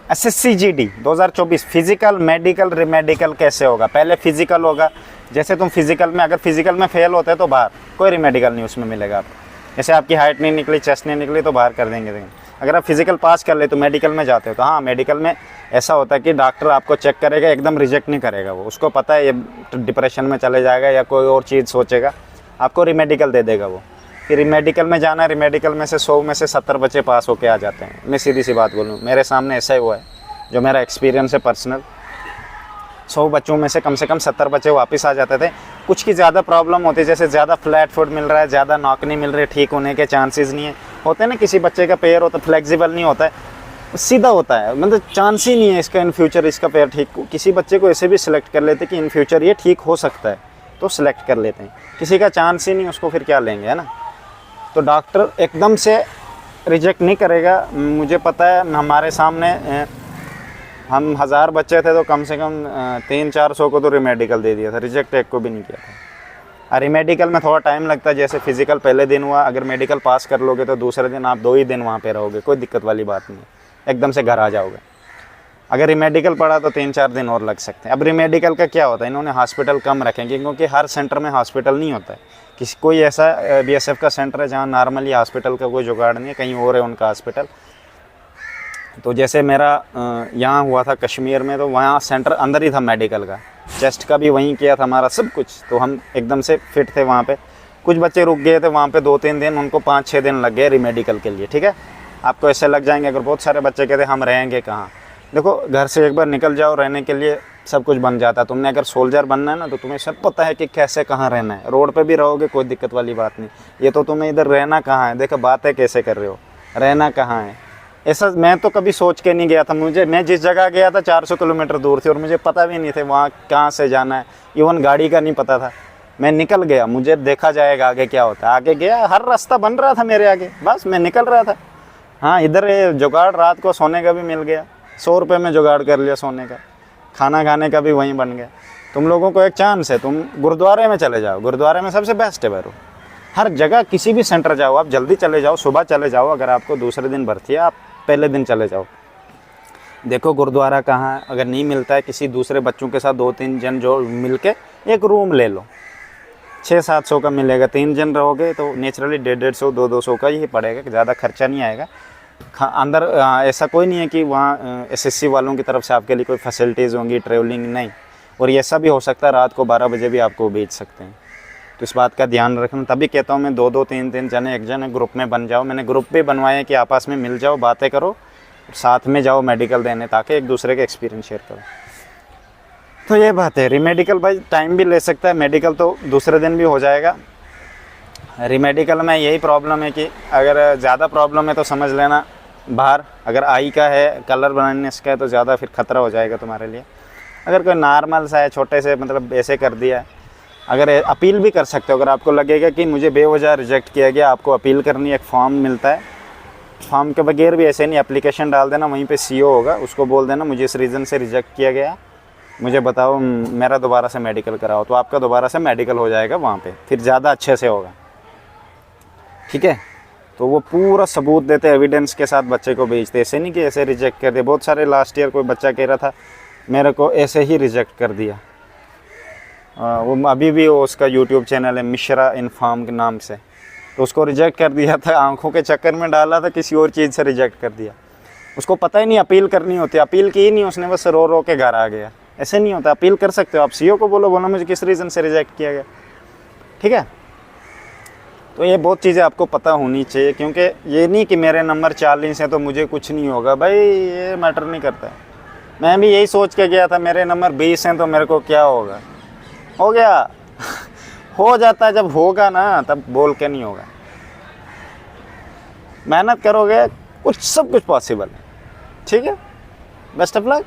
SSCGD 2024 physical medical रिमेडिकल कैसे होगा। पहले फिजिकल होगा, जैसे तुम फिजिकल में अगर फिजिकल में फेल होते हैं तो बाहर, कोई रिमेडिकल नहीं उसमें मिलेगा आपको। जैसे आपकी हाइट नहीं निकली, चेस्ट नहीं निकली तो बाहर कर देंगे। अगर आप फिजिकल पास कर ले तो मेडिकल में जाते हो तो हाँ, मेडिकल में ऐसा होता है कि डॉक्टर आपको चेक करेगा, एकदम रिजेक्ट नहीं करेगा वो। उसको पता है ये डिप्रेशन में चले जाएगा या कोई और चीज़ सोचेगा, आपको रिमेडिकल दे देगा वो। फिर रिमेडिकल में जाना है, रिमेडिकल में से 100 में से 70 बच्चे पास होके आ जाते हैं। मैं सीधी सी बात बोलूँ, मेरे सामने ऐसा ही हुआ है, जो मेरा एक्सपीरियंस है पर्सनल। 100 बच्चों में से कम 70 बच्चे वापस आ जाते थे। कुछ की ज़्यादा प्रॉब्लम होती है, जैसे ज़्यादा फ्लैट फुट मिल रहा है, ज़्यादा नॉक नहीं मिल रही, ठीक होने के चांसेस नहीं है। होते हैं ना, किसी बच्चे का पैर होता है फ्लेक्सिबल नहीं होता है, सीधा होता है, मतलब चांस ही नहीं है इसका इन फ्यूचर इसका पैर ठीक। किसी बच्चे को ऐसे भी सिलेक्ट कर लेते कि इन फ्यूचर ये ठीक हो सकता है, तो सिलेक्ट कर लेते हैं। किसी का चांस ही नहीं, उसको फिर क्या लेंगे, है ना। तो डॉक्टर एकदम से रिजेक्ट नहीं करेगा। मुझे पता है, हमारे सामने हम 1000 बच्चे थे तो कम से कम 300-400 को तो रिमेडिकल दे दिया था, रिजेक्ट एक को भी नहीं किया था। रिमेडिकल में थोड़ा टाइम लगता है, जैसे फिजिकल पहले दिन हुआ, अगर मेडिकल पास कर लोगे तो दूसरे दिन आप 2 ही दिन वहाँ पे रहोगे, कोई दिक्कत वाली बात नहीं, एकदम से घर आ जाओगे। अगर रिमेडिकल पड़ा तो 3-4 दिन और लग सकते हैं। अब रिमेडिकल का क्या होता है, इन्होंने हॉस्पिटल कम रखेंगे क्योंकि हर सेंटर में हॉस्पिटल नहीं होता है। कोई ऐसा BSF का सेंटर है जहाँ नॉर्मली हॉस्पिटल का कोई जुगाड़ नहीं है, कहीं और है उनका हॉस्पिटल। तो जैसे मेरा यहाँ हुआ था कश्मीर में, तो वहाँ सेंटर अंदर ही था मेडिकल का, चेस्ट का भी वहीं किया था हमारा सब कुछ, तो हम एकदम से फिट थे वहाँ पे। कुछ बच्चे रुक गए थे वहाँ पे 2-3 दिन, उनको 5-6 दिन लग गए रिमेडिकल के लिए, ठीक है। आपको ऐसे लग जाएंगे। अगर बहुत सारे बच्चे कहते हम रहेंगे कहाँ, देखो घर से एक बार निकल जाओ, रहने के लिए सब कुछ बन जाता है। तुमने अगर सोल्जर बनना है ना, तो तुम्हें सब पता है कि कैसे कहाँ रहना है। रोड पे भी रहोगे, कोई दिक्कत वाली बात नहीं। ये तो तुम्हें इधर रहना कहाँ है, देखो बातें कैसे कर रहे हो, रहना कहाँ है। ऐसा मैं तो कभी सोच के नहीं गया था। मैं जिस जगह गया था 400 किलोमीटर दूर थी और मुझे पता भी नहीं थे वहाँ कहाँ से जाना है, इवन गाड़ी का नहीं पता था। मैं निकल गया, मुझे देखा जाएगा आगे क्या होता है। आगे गया, हर रास्ता बन रहा था मेरे आगे, बस मैं निकल रहा था। हाँ, इधर जुगाड़ रात को सोने का भी मिल गया, 100 रुपये में जुगाड़ कर लिया सोने का, खाना खाने का भी वहीं बन गया। तुम लोगों को एक चांस है, तुम गुरुद्वारे में चले जाओ, गुरुद्वारे में सबसे बेस्ट है भैरो। हर जगह किसी भी सेंटर जाओ, आप जल्दी चले जाओ, सुबह चले जाओ। अगर आपको दूसरे दिन भर्ती है, आप पहले दिन चले जाओ, देखो गुरुद्वारा कहाँ है। अगर नहीं मिलता है, किसी दूसरे बच्चों के साथ 2-3 जन जो मिल के एक रूम ले लो, 600-700 का मिलेगा। 3 जन रहोगे तो नेचुरली 150-150, 200-200 का ही पड़ेगा, ज़्यादा खर्चा नहीं आएगा। अंदर ऐसा कोई नहीं है कि वहाँ SSC वालों की तरफ से आपके लिए कोई फैसिलिटीज़ होंगी, ट्रेवलिंग नहीं। और ऐसा भी हो सकता है रात को 12 बजे भी आपको भेज सकते हैं, तो इस बात का ध्यान रखना। तभी कहता हूँ मैं 2-2, 3-3 जने एक जन ग्रुप में बन जाओ। मैंने ग्रुप भी बनवाए कि आपस में मिल जाओ, बातें करो, साथ में जाओ मेडिकल देने, ताकि एक दूसरे के एक्सपीरियंस शेयर करो। तो ये बात है। रिमेडिकल भाई टाइम भी ले सकता है, मेडिकल तो दूसरे दिन भी हो जाएगा। रिमेडिकल में यही प्रॉब्लम है कि अगर ज़्यादा प्रॉब्लम है तो समझ लेना बाहर। अगर आई का है, कलर बनाने का है, तो ज़्यादा फिर ख़तरा हो जाएगा तुम्हारे लिए। अगर कोई नॉर्मल सा है, छोटे से, मतलब ऐसे कर दिया है, अगर अपील भी कर सकते हो। अगर आपको लगेगा कि मुझे बेवजह रिजेक्ट किया गया, आपको अपील करनी, एक फॉर्म मिलता है। फॉर्म के बगैर भी ऐसे नहीं, एप्लीकेशन डाल देना, वहीं पे CO होगा, उसको बोल देना मुझे इस रीज़न से रिजेक्ट किया गया, मुझे बताओ, मेरा दोबारा से मेडिकल कराओ, तो आपका दोबारा से मेडिकल हो जाएगा वहाँ पे, फिर ज़्यादा अच्छे से होगा, ठीक है। तो वो पूरा सबूत देते, एविडेंस के साथ बच्चे को भेजते, ऐसे नहीं कि ऐसे रिजेक्ट कर दे। बहुत सारे लास्ट ईयर कोई बच्चा कह रहा था मेरे को ऐसे ही रिजेक्ट कर दिया। वो अभी भी वो उसका YouTube चैनल है मिश्रा इन्फॉर्म के नाम से, तो उसको रिजेक्ट कर दिया था, आंखों के चक्कर में डाला था, किसी और चीज़ से रिजेक्ट कर दिया। उसको पता ही नहीं अपील करनी होती, अपील की ही नहीं उसने, बस रो रो के घर आ गया। ऐसे नहीं होता, अपील कर सकते हो आप, CO को बोलो मुझे किस रीज़न से रिजेक्ट किया गया, ठीक है। तो ये बहुत चीज़ें आपको पता होनी चाहिए, क्योंकि ये नहीं कि मेरे नंबर 40 हैं तो मुझे कुछ नहीं होगा, भाई ये मैटर नहीं करता है। मैं भी यही सोच के गया था, मेरे नंबर 20 हैं तो मेरे को क्या होगा, हो गया हो जाता है, जब होगा ना तब बोल के नहीं होगा। मेहनत करोगे, कुछ सब कुछ पॉसिबल है, ठीक है। Best of luck.